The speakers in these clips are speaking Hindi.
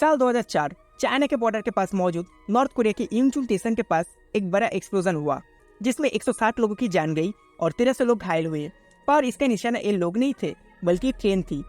साल 2004 चाइना के बॉर्डर के पास मौजूद नॉर्थ कोरिया के इंचुन स्टेशन के पास एक बड़ा एक्सप्लोजन हुआ जिसमें 160 लोगों की जान गई और 1300 लोग घायल हुए। पर इसका निशाना ये लोग नहीं थे बल्कि एक ट्रेन थी।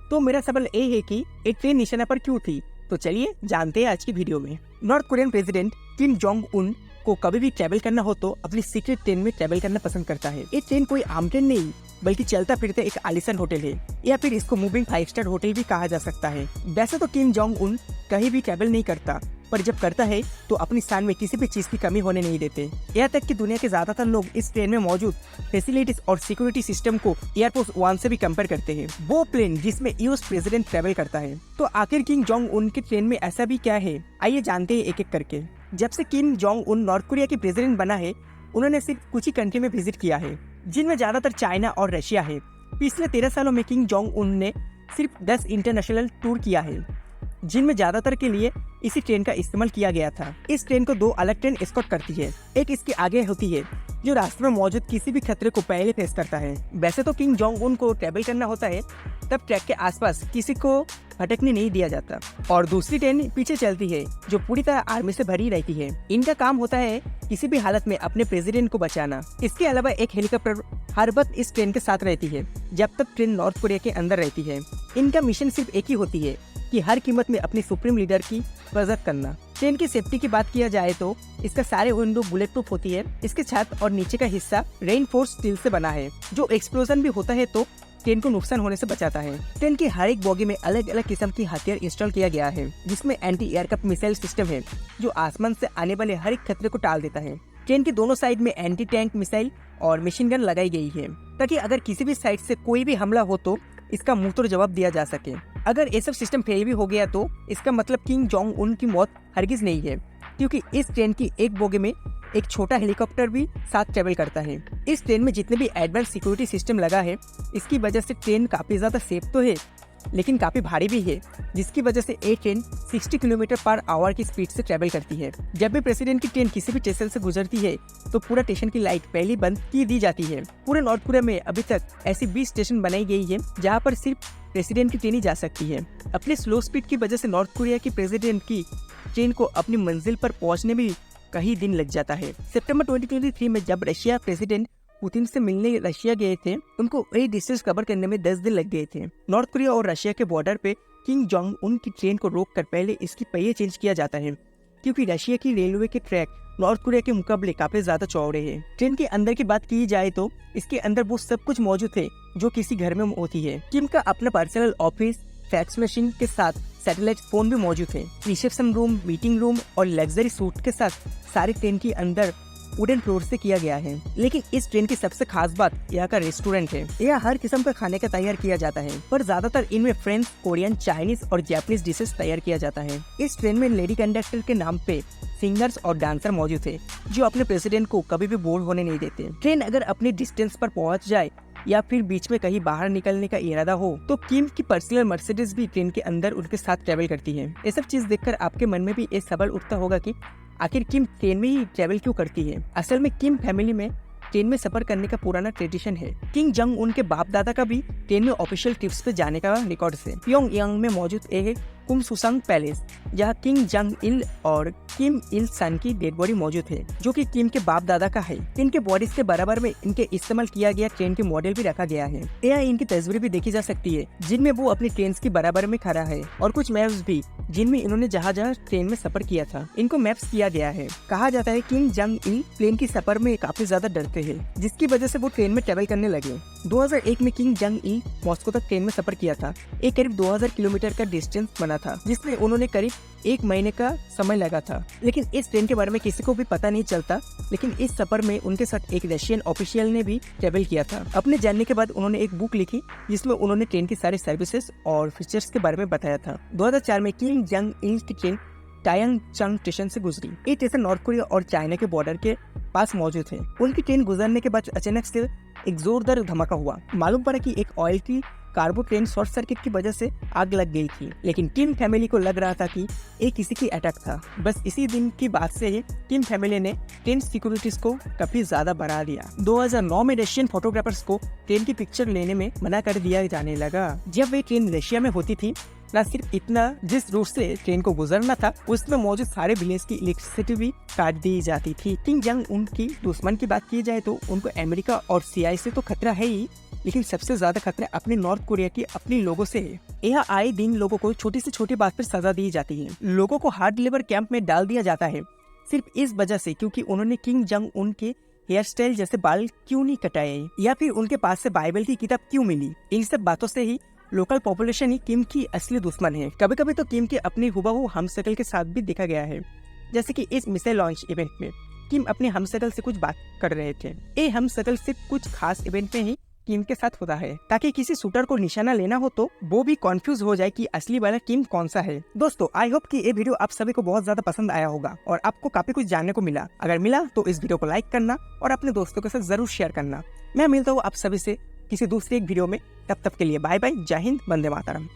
तो मेरा सवाल ये है कि एक ट्रेन निशाना पर क्यों थी? तो चलिए जानते हैं आज की वीडियो में। North Korean president Kim Jong Un को कभी भी ट्रैवल करना हो तो अपनी सीक्रेट ट्रेन में ट्रैवल करना पसंद करता है। ये ट्रेन कोई आम ट्रेन नहीं बल्कि चलता फिरता एक आलीशान होटल है, या फिर इसको मूविंग 5 स्टार होटल भी कहा जा सकता है। वैसे तो किम जोंग उन कहीं भी ट्रैवल नहीं करता, पर जब करता है तो अपनी शान में किसी भी चीज की कमी होने नहीं देते। यहाँ तक कि दुनिया के ज्यादातर लोग इस ट्रेन में मौजूद फैसिलिटीज और सिक्योरिटी सिस्टम को एयरफोर्स 1 से भी कंपेयर करते हैं, वो प्लेन जिसमें यूएस प्रेसिडेंट ट्रैवल करता है। तो आखिर किम जोंग उन के ट्रेन में ऐसा भी क्या है, आइए जानते हैं एक एक करके। जब से Kim Jong Un north Korea के प्रेसिडेंट बना है, उन्होंने सिर्फ कुछ ही कंट्री में विजिट किया है, जिनमें ज्यादातर चाइना और रशिया है। पिछले 13 सालों में किम जोंग उन ने सिर्फ 10 इंटरनेशनल टूर किया है, जिनमें ज्यादातर के लिए इसी ट्रेन का इस्तेमाल किया गया था। इस ट्रेन को 2 अलग ट्रेन एस्कॉर्ट करती है। एक इसके आगे होती है जो रास्ते में मौजूद किसी भी खतरे को पहले फेस करता है। वैसे तो किम जोंग उन को ट्रैवल करना होता है तब ट्रैक के आसपास किसी को भटकने नहीं दिया जाता, और दूसरी ट्रेन पीछे चलती है जो पूरी तरह आर्मी से भरी रहती है। इनका काम होता है किसी भी हालत में अपने प्रेसिडेंट को बचाना। इसके अलावा एक हेलीकॉप्टर हर वक्त इस ट्रेन के साथ रहती है जब तक ट्रेन नॉर्थ कोरिया के अंदर रहती है। इनका मिशन सिर्फ एक ही होती है कि हर कीमत में अपनी सुप्रीम लीडर की हिफाजत करना। ट्रेन की सेफ्टी की बात किया जाए तो इसका सारे विंडो बुलेट प्रूफ होती है। इसके छत और नीचे का हिस्सा रेनफोर्स स्टील से बना है, जो एक्सप्लोजन भी होता है तो ट्रेन को नुकसान होने से बचाता है। ट्रेन की हर एक बोगी में अलग अलग किस्म की हथियार इंस्टॉल किया गया है, जिसमें एंटी एयरक्राफ्ट मिसाइल सिस्टम है जो आसमान से आने वाले हर एक खतरे को टाल देता है। ट्रेन की दोनों साइड में एंटी टैंक मिसाइल और मशीन गन लगाई गई है, ताकि अगर किसी भी साइड से कोई भी हमला हो तो इसका मुंह तोड़ जवाब दिया जा सके। अगर ये सब सिस्टम फेल भी हो गया तो इसका मतलब किम जोंग उन की मौत हरगिज नहीं है, क्योंकि इस ट्रेन की एक बोगी में एक छोटा हेलीकॉप्टर भी साथ ट्रेवल करता है। इस ट्रेन में जितने भी एडवांस सिक्योरिटी सिस्टम लगा है, इसकी वजह से ट्रेन काफी ज्यादा सेफ तो है लेकिन काफी भारी भी है, जिसकी वजह से ये ट्रेन 60 किलोमीटर पर आवर की स्पीड से ट्रेवल करती है। जब भी प्रेसिडेंट की ट्रेन किसी भी स्टेशन से गुजरती है तो पूरा स्टेशन की लाइट पहले बंद की दी जाती है। पूरे नॉर्थ कोरिया में अभी तक ऐसी 20 स्टेशन बनाई गई है जहाँ पर सिर्फ प्रेसिडेंट की ट्रेन ही जा सकती है। अपने स्लो स्पीड की वजह से नॉर्थ कोरिया की प्रेसिडेंट की ट्रेन को अपनी मंजिल पर पहुँचने में कई दिन लग जाता है। सितंबर 2023 में जब रशिया प्रेसिडेंट पुतिन से मिलने रशिया गए थे, उनको वही डिस्टेंस कवर करने में 10 दिन लग गए थे। नॉर्थ कोरिया और रशिया के बॉर्डर पे किम जोंग उन की ट्रेन को रोक कर पहले इसकी पहिए चेंज किया जाता है, क्योंकि रशिया की रेलवे के ट्रैक नॉर्थ कोरिया के मुकाबले काफी ज्यादा चौड़े हैं। ट्रेन के अंदर की बात की जाए तो इसके अंदर वो सब कुछ मौजूद है जो किसी घर में होती है। किम का अपना पर्सनल ऑफिस, फैक्स मशीन के साथ सैटेलाइट फोन भी मौजूद है। रिसेप्शन रूम, मीटिंग रूम और लग्जरी सूट के साथ सारी ट्रेन के अंदर वुडन फ्लोर से किया गया है। लेकिन इस ट्रेन की सबसे खास बात यहाँ का रेस्टोरेंट है। यहाँ हर किस्म का खाने का तैयार किया जाता है, पर ज्यादातर इनमें फ्रेंच, कोरियन, चाइनीज और जापानीज डिशेस तैयार किया जाता है। इस ट्रेन में लेडी कंडक्टर के नाम पे सिंगर्स और डांसर मौजूद है जो अपने प्रेसिडेंट को कभी भी बोर होने नहीं देते। ट्रेन अगर अपनी डिस्टेंस पर पहुँच जाए या फिर बीच में कहीं बाहर निकलने का इरादा हो तो किम की पर्सनल मर्सिडीज भी ट्रेन के अंदर उनके साथ ट्रेवल करती है। ये सब चीज देखकर आपके मन में भी एक सवाल उठता होगा कि आखिर किम ट्रेन में ही ट्रेवल क्यों करती है? असल में किम फैमिली में ट्रेन में सफर करने का पुराना ट्रेडिशन है। किम जोंग उन के बाप दादा का भी ट्रेन में ऑफिशियल ट्रिप्स पे जाने का रिकॉर्ड है। प्योंगयांग में मौजूद एक कुमसुसंग पैलेस, जहाँ किम जोंग इल और किम इल सन की डेड बॉडी मौजूद है, जो कि किम के बाप दादा का है। इनके बॉडीज के बराबर में इनके इस्तेमाल किया गया ट्रेन के मॉडल भी रखा गया है। यहाँ इनकी तस्वीरें भी देखी जा सकती है जिनमें वो अपनी ट्रेन के बराबर में खड़ा है, और कुछ मैप्स भी जिनमें इन्होंने जहाँ जहाँ ट्रेन में सफर किया था इनको मैप्स किया गया है। कहा जाता है किम जोंग इल प्लेन की सफर में काफी ज्यादा डरते हैं, जिसकी वजह से वो ट्रेन में ट्रेवल करने लगे। 2001 में किम जोंग इल मॉस्को तक ट्रेन में सफर किया था। एक करीब 2000 किलोमीटर का डिस्टेंस बना था, जिसमें उन्होंने करीब 1 महीने का समय लगा था। लेकिन इस ट्रेन के बारे में किसी को भी पता नहीं चलता। लेकिन इस सफर में उनके साथ एक रशियन ऑफिशियल ने भी ट्रेवल किया था। अपने जानने के बाद उन्होंने एक बुक लिखी जिसमें उन्होंने ट्रेन की सारी सर्विसेज और फीचर्स के बारे में बताया था। 2004 में किम जोंग इल की ट्रेन टायांगचंग स्टेशन से गुजरी। ये स्टेशन नॉर्थ कोरिया और चाइना के बॉर्डर के पास मौजूद है। उनकी ट्रेन गुजरने के बाद अचानक से एक जोरदार धमाका हुआ। मालूम पड़ा कि एक ऑयल की कार्गो ट्रेन शॉर्ट सर्किट की वजह से आग लग गई थी, लेकिन किम फैमिली को लग रहा था कि ये किसी की अटैक था। बस इसी दिन की बात से ही किम फैमिली ने ट्रेन सिक्योरिटीज को काफी ज्यादा बढ़ा दिया। 2009 में रशियन फोटोग्राफर्स को ट्रेन की पिक्चर लेने में मना कर दिया जाने लगा। जब वे ट्रेन रशिया में होती थी न सिर्फ इतना, जिस रूट से ट्रेन को गुजरना था उसमें मौजूद सारे विलेज की इलेक्ट्रिसिटी भी काट दी जाती थी। किंग जंग उन की दुश्मन की बात की जाए तो उनको अमेरिका और सीआई से तो खतरा है ही, लेकिन सबसे ज्यादा खतरा अपने नॉर्थ कोरिया के अपने लोगों से है। यहाँ आए दिन लोगों को छोटी से छोटी बात पर सजा दी जाती है। लोगों को हार्ड लेबर कैंप में डाल दिया जाता है सिर्फ इस वजह से क्योंकि उन्होंने किंग जंग उन के हेयर स्टाइल जैसे बाल क्यों नहीं कटाए या फिर उनके पास से बाइबल की किताब क्यों मिली। इन सब बातों से ही लोकल पॉपुलेशन ही किम की असली दुश्मन है। कभी कभी तो किम के अपने हुबहू हमशक्ल के साथ भी देखा गया है, जैसे कि इस मिसाइल लॉन्च इवेंट में किम अपने हमशक्ल से कुछ बात कर रहे थे। ये हमशक्ल सिर्फ कुछ खास इवेंट में ही किम के साथ होता है ताकि किसी शूटर को निशाना लेना हो तो वो भी कंफ्यूज हो जाए कि असली वाला किम कौन सा है। दोस्तों, आई होप कि ये वीडियो आप सभी को बहुत ज्यादा पसंद आया होगा और आपको काफी कुछ जानने को मिला। अगर मिला तो इस वीडियो को लाइक करना और अपने दोस्तों के साथ जरूर शेयर करना। मैं मिलता हूँ आप सभी से किसी दूसरी एक वीडियो में। तब तक के लिए बाय बाय, जय हिंद, वंदे मातरम।